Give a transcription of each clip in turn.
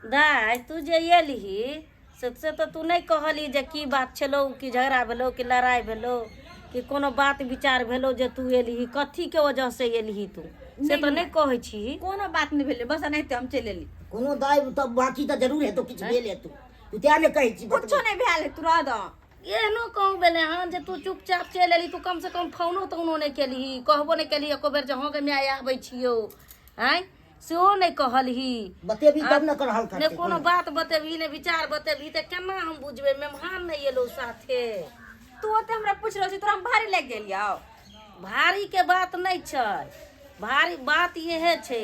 दाय तू जे एलही से तो तू नहीं कहली जे की बात छलो कि झगड़ा भेलो कि लड़ाई भेलो कि कोनो बात विचार भेलो जे तू एलही कथी के वजह से एलही तू से तो नहीं कहै छी। कोनो बात नहीं भेले बस नहीं हम चल एली। कोनो दाय तो बाकी तो जरूर है तो किछ भेल है तू त्या ने कहै छी कुछो नहीं भेल है तू रह द। एहनो कहूँ बेले हाँ जे तू चुपचाप चल एली तू कम से कम फोनो तोनो नहीं केलही कहबो नहीं केलही एको बेर जे हाँ के मैं आबै छियो आय सेहो नहीं कहलही बतेबी तब न कर हल करते ने कोनो बात बतेबी ने विचार बतेबी त केना हम बुझबे मेहमान नहीं एलो साथे। तू ओते हमरा पूछ रहल छी तोरा हम भारी लग गेलियो। भारी के बात नहीं छै भारी बात ये छै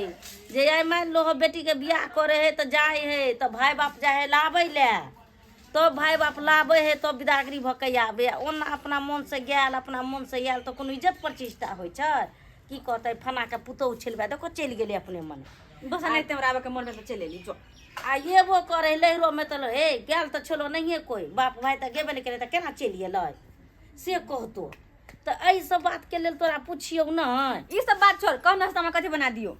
जे आई मान लो बेटी के बियाह करे है तो जाए है तो भाई बाप जाए है लाबै ले तो भाई बाप लाबै है तो बिदागरी भके आबे ओना अपना मन से गेल अपना मन से आयल तो कोनो इज्जत प्रतिष्ठा होइ छै की कहते फना के पुतौ छिलबा देखो चल गेले अपने मन बस नहीं हमरा आबे के मन में चल एली जो आ ये वो करे लहरो में तो हे गेल तो चलो नहीं कोई बाप भाई तो गेबे नहीं करे तो केना चल गेलै से कहतो तो एहि सब बात के लेल तोरा पूछियो ना ई सब बात छोड़ कौन नाश्ता में कथी बना दियो।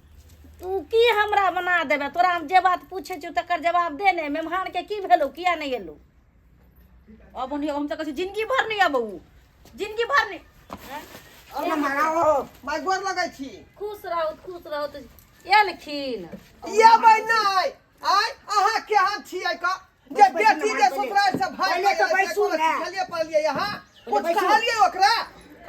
तू की हमरा बना देबे तोरा हम जे बात पूछे छी तकर जवाब दे ने मेहमान के की भेलो किया नहीं एलो अब हम तो कहै जिंदगी भर नहीं आबू जिंदगी भर नहीं और न माराओ माय गोर लगै छी। खुश रहो तो एलखिन ये भाई नहीं आय अहाँ के हाथ छियै का जे बेटी जे ससुराल से भाई पहले तो बैसू ना। चलिए पड़लिए यहाँ कुछ बैसू। कहलिए ओकरा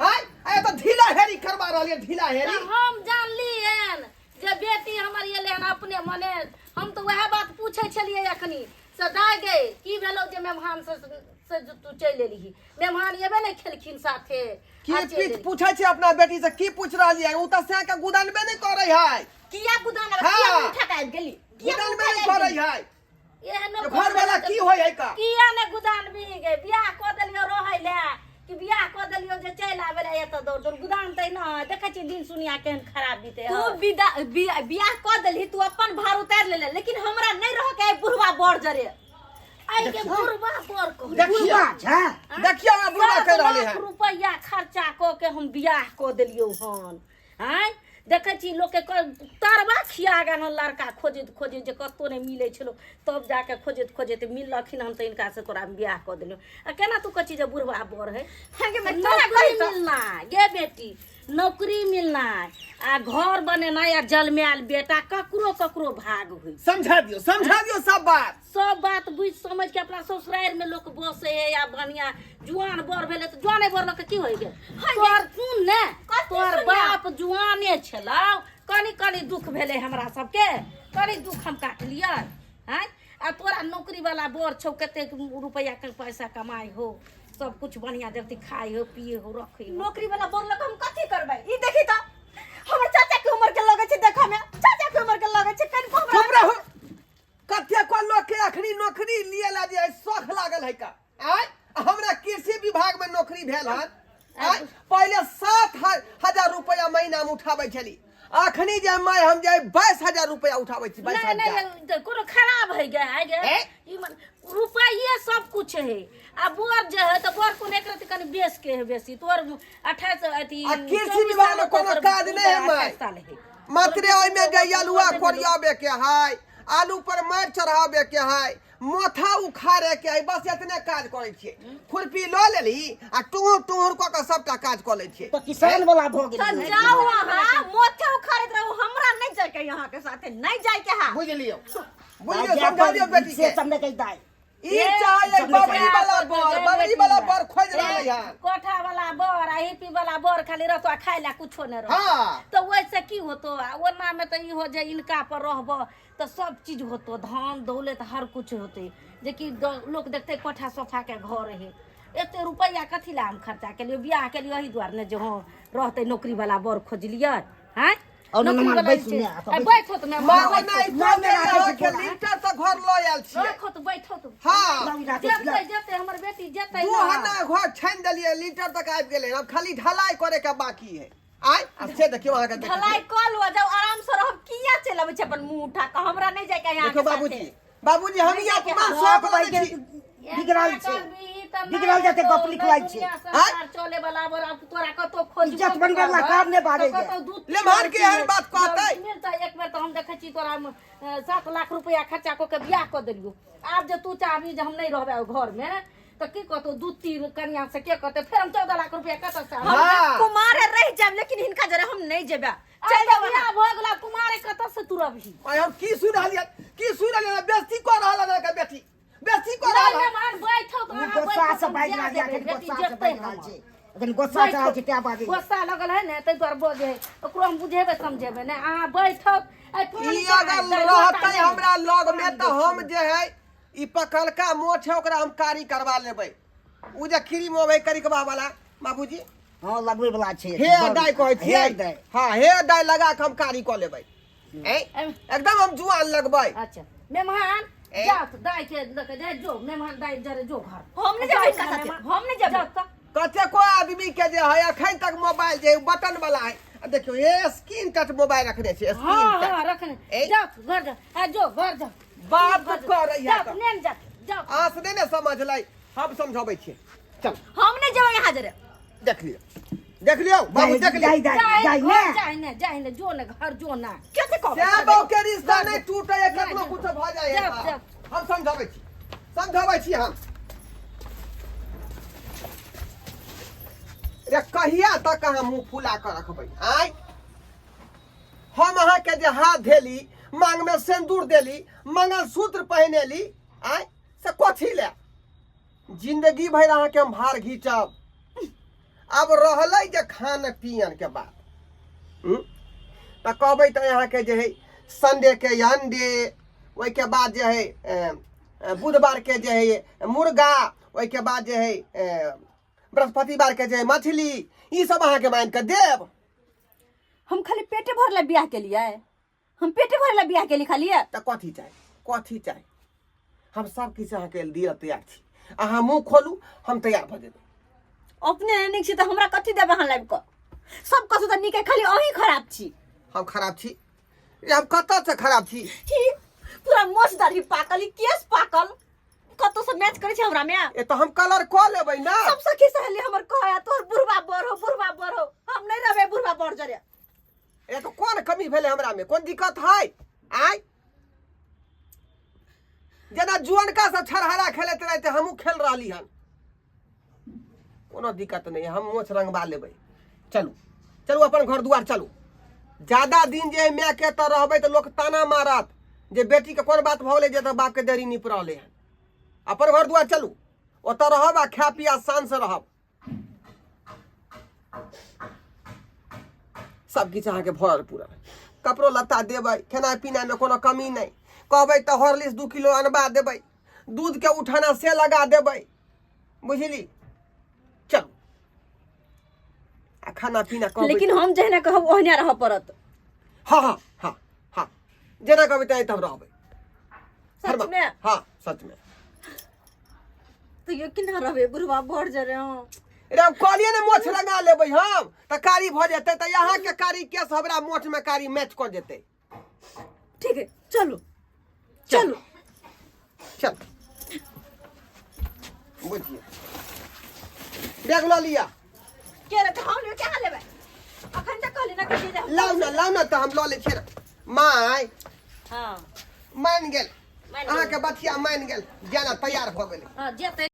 हाय आय तो ढीला हेरी करवा रहलिए ढीला हेरी। हम जानली हन जे बेटी हमर एले हन अपने मने हम तो वह बात पूछे छलिए अखनी से दाय गए की भेलो जे मेहमान से तू चल एलही मेहमान एबे नहीं खेलखिन साथे की आ चलि पीठ एलही। पूछै छी अपना बेटी से की पूछ रहलिए उ त से के गुदानबे नहीं करे है किया गुदान हाँ। किया उठा के आबि गेली गुदानबे नहीं करे है एहनो तो घर वाला की होय है का किया ने गुदान भी गए बियाह क देलियो रहै ले कि बियाह क देलियो जे चल आबे ले एत दौड़ गुदान तै न देखै छी दिन सुनिया केहन खराब बीते तू बियाह क देली तू अपन भार उतार ले लेकिन हमरा नहीं रह के बुढ़वा बड़ जरे आई के बुढ़वा पर को देखिए देखिए हमरा बुढ़वा कह रहले है रुपया खर्चा क के हम बियाह क देलियो हन हैं देखे छी लोग के तारबा खिया गन लड़का खोजित जे कतो नहीं मिले छलो तब जाके खोजित मिललखिन हम तो इनका से तोरा बियाह क देलियो आ केना तू कची जे बुढ़वा बर है नौकरी मिलना ये बेटी नौकरी मिलना आ घर बनेना या जलमैल बेटा ककरो भाग हुई समझा दियो सब बात बुझ समझ के अपना ससुराल में लोग बसे है या बढ़िया जुआन बर भेले तो जुआने बर लोग की होई गे तोर सुन ने तोर बाप जुआने छलौ कनी दुख भेले हमरा सबके कनी दुख हम काट लिया हैं आ तोरा नौकरी वाला बर छौ कते रुपया के पैसा कमाई हो सब कुछ बढ़िया देखती खाई हो पिए हो रखे हो नौकरी वाला बोल लग हम कथी करबै ई देखी त हमर चाचा के उम्र के लगे छै देखा में चाचा के उम्र के लगे छै कन को चुप रहो कते को लोग के अखनी नौकरी लिए ला जे शौक लागल है का आय हमरा कृषि विभाग में नौकरी भेल हन आय पहले 7,000 रुपया महीना में उठाबै छली अखनी जे मैं हम जे 22,000 रुपया उठाबै छी 22,000 नहीं कोनो खराब है गे है गे ई रुपये सब कुछ है आ बोर जे है तो बोर को एक रति कनी बेस के है बेसी तोर 28 अथी आ कृषि विभाग में कोनो काज नहीं है मैं मात्र ओइ में जे आलूआ कोरियाबे के है आलू पर मार चढ़ाबे के है मोथा उखाड़े के है बस इतने काज करे छिए खुरपी ल लेली आ टूर क के सबटा काज क ले छिए तो किसान वाला भ तो गेल जाओ वहां मोथे उखाड़त रहो हमरा नहीं जाय के यहाँ के साथे नहीं जाय के हा बुझलियो समझा दियो बेटी के समझ के दाय ई चाहे बबरी वाला बर खोज रहले है कोठा वाला बर आ हिपी वाला बर खाली रहतो आ खाए ला कुछो नहीं रह हां तो वैसे की होतो ओना में तो ई हो जे इनका पर रहबो तो सब चीज होतो धान दौलत हर कुछ होते जे कि लोग देखते कोठा सोफा के घर है एते रुपया कथी ला हम खर्चा के लिए बियाह के लिए वही द्वार ने जो रहते नौकरी वाला बर खोज लिया हैं और नौकरी नमन वाला बैठ सुने बैठो तो मैं मां नहीं तो लीटर तो घर ल आयल छी बैठो तो हां जते हमर बेटी जते दू हना घर छान देलिए लीटर तक आबि गेले अब खाली ढलाई करे के बाकी है आय अब से देखियो वहां के ढलाई कर लो जाओ आराम से रह किया चलबे छै अपन मुंह उठा के हमरा नहीं जाय के यहाँ देखो के बाबूजी हम ये अपना शौक लगे छी बिगड़ल छै बिगड़ल जाते गप लिखवाई छे चले वाला बड़ा तोरा कतो खोज इज्जत बनबे वाला काम ने बारे ले मार के हर बात कहतै मिलता एक बेर तो हम देखै छी तोरा 7 लाख रुपया खर्चा क के बियाह क देलियो आब जे तू चाहबी जे हम नहीं रहबे घर में तो की कहतो दू तीन कन्या से के कहते फिर हम 14 लाख रुपया कत से हम कुमार रह जाब लेकिन हिनका जरे हम नहीं जेबे चल बियाह भ गेला कुमार कत से तू रहबी आय हम की सुन रहलिए बेइज्जती कर रहल ना के बेटी बेइज्जती कर रहल नहीं मार बैठो तो अहाँ गोस्सा से बाइज ना जा के गोस्सा से बाइज रहल छै अखन गोस्सा से छै त्या बाजे गोस्सा लगल है ने तै द्वार बोझे ओकरो हम बुझेबे समझेबे ने अहाँ बैठो ई अगर रहतै हमरा लग में त हम जे है ई पकलका मोछ है ओकरा हम कारी करवा लेबै उ जे क्रीम होबै करिकबा वाला बाबूजी हां लगबै वाला छै हे दाई कहै छियै हां हे दाई लगा के हम कारी क लेबै एकदम हम जुआन लगबै अच्छा मेहमान जात दाई के लके जाय जो मेहमान दाई जरे जो घर हम नहीं जेबे इनका साथे हम नहीं जेबे कते को आदमी के जे है अखन तक मोबाइल जे बटन वाला है देखियो ये स्क्रीन टच मोबाइल रखने छै स्क्रीन टच हां रखने जा घर जा आ जो घर जा बात कर रही है नेन जा जा आस नहीं ने समझ लै हम समझाबै छियै चल हम नहीं जेबे यहां जरे देख लियो बाबू देख लियो जाई ने जो ने घर जो ना कैसे कहो क्या बाबू के रिश्ता नहीं टूटे है कतनो कुछ भ जाय है हम समझाबै छी हम रे कहिया तक हम मुंह फुला कर रखबै आय हम अहाँ के जे हाथ धेली मांग में सिंदूर देली मंगलसूत्र पहनेली आय से कथी ले जिंदगी भर अहाँ के हम भार घीचब अब रहलै जे खान पियन के बात त कहबै त यहाँ के जे है संडे के अंडे ओइ के बाद जे है बुधवार के जे है मुर्गा ओइ के बाद जे है बृहस्पतिवार के जे है मछली ई सब अहाँ के मान के देब हम खाली पेटे भरला बियाह के लिए हम पेटे भरला बियाह के लिए खाली त कथी चाही हम सब किछ अहाँ के दिय तैयार छी अहाँ मुंह खोलू हम तैयार भ जेबै अपने नहीं छी त हमरा कथि देबे हां लाइव को सब कसु त निके खाली अही खराब छी हम खराब छी हम कत से खराब छी पूरा मोछदारी पाकल केस पाकल कतो से मैच करे छी हमरा में ए तो हम कलर क लेबै ना सब सखी सहेली हमर कहया तोर बुढ़वा बड़ो हम नहीं रहबे बुढ़वा बड़ जरे ए तो कोन कमी भेले हमरा में कोन दिक्कत है आय जना जुअनका से छरहरा खेलत रहते हमहू खेल रहली हन कोनो दिक्कत नहीं हम मोछ रंगबा लेबै चलू अपन घर दुआर चलू ज्यादा दिन जे मैं के त रहबै त लोग ताना मारत जे बेटी के कोन बात भौले जे त बाप के देरी निप रहले हन अपन घर दुआर चलू ओत रहब आ खा पिया शान से रहब सब किछ अहाँ के भरल पूरा कपड़ो लत्ता देबै खाना पीना में कोनो कमी नहीं कहबै त हॉर्लिक्स 2 किलो अनबा देबै दूध के उठाना से लगा देबै बुझली चल आ खाना पीना कहबै लेकिन हम जहना कहब ओहना रह परत हाँ जेना कहबै तै तब रहबै सच में हाँ सच में तो ये किना रहबे बुढ़वा बड़ जरे रे हम कहलिए ने मोछ लगा लेबै हम त कारी भ जेतै त यहाँ के कारी केस हमरा मोछ में कारी मैच क जेतै ठीक है चलो चल बुझिए बैग लो लिया के रे हम ले के लेबे अखन तक कहली ना कि लाउ ना त हम ल ले छियै माय हां मान गेल अहाँ के बचिया मान गेल जेना तैयार भ गेलै हां जेतै